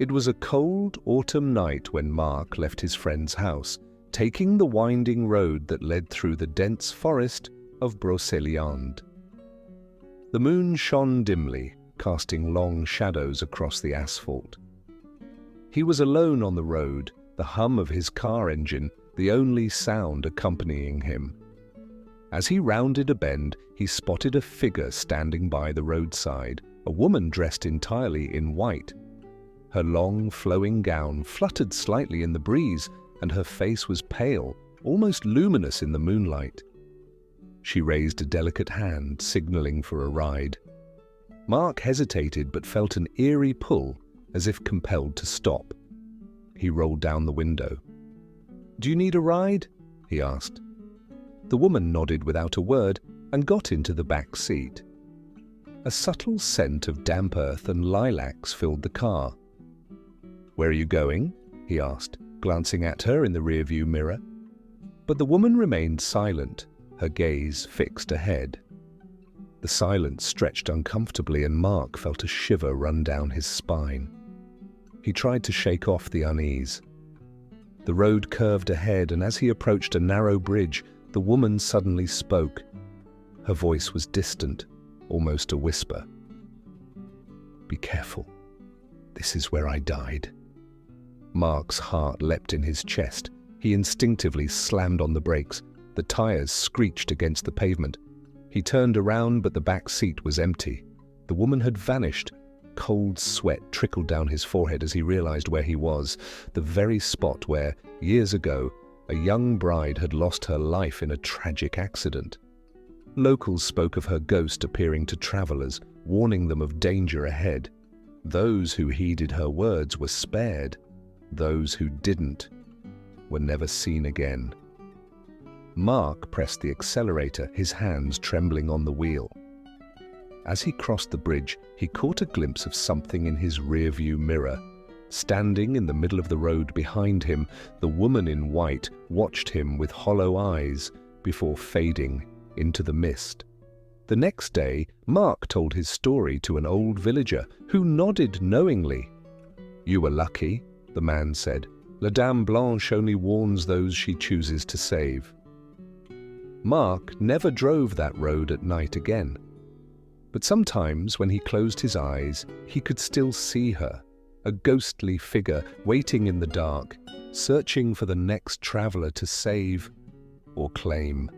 It was a cold autumn night when Mark left his friend's house, taking the winding road that led through the dense forest of Brocéliande. The moon shone dimly, casting long shadows across the asphalt. He was alone on the road, the hum of his car engine the only sound accompanying him. As he rounded a bend, he spotted a figure standing by the roadside, a woman dressed entirely in white. Her long, flowing gown fluttered slightly in the breeze, and her face was pale, almost luminous in the moonlight. She raised a delicate hand, signaling for a ride. Mark hesitated but felt an eerie pull, as if compelled to stop. He rolled down the window. "Do you need a ride?" he asked. The woman nodded without a word and got into the back seat. A subtle scent of damp earth and lilacs filled the car. "Where are you going?" he asked, glancing at her in the rearview mirror. But the woman remained silent, her gaze fixed ahead. The silence stretched uncomfortably, and Mark felt a shiver run down his spine. He tried to shake off the unease. The road curved ahead, and as he approached a narrow bridge, the woman suddenly spoke. Her voice was distant, almost a whisper. "Be careful. This is where I died." Mark's heart leapt in his chest. He instinctively slammed on the brakes. The tires screeched against the pavement. He turned around, but the back seat was empty. The woman had vanished. Cold sweat trickled down his forehead as he realized where he was, the very spot where, years ago, a young bride had lost her life in a tragic accident. Locals spoke of her ghost appearing to travelers, warning them of danger ahead. Those who heeded her words were spared. Those who didn't were never seen again. Mark pressed the accelerator, his hands trembling on the wheel. As he crossed the bridge, he caught a glimpse of something in his rearview mirror. Standing in the middle of the road behind him, the woman in white watched him with hollow eyes before fading into the mist. The next day, Mark told his story to an old villager who nodded knowingly. "You were lucky," the man said. "La Dame Blanche only warns those she chooses to save." Mark never drove that road at night again. But sometimes, when he closed his eyes, he could still see her, a ghostly figure waiting in the dark, searching for the next traveler to save or claim.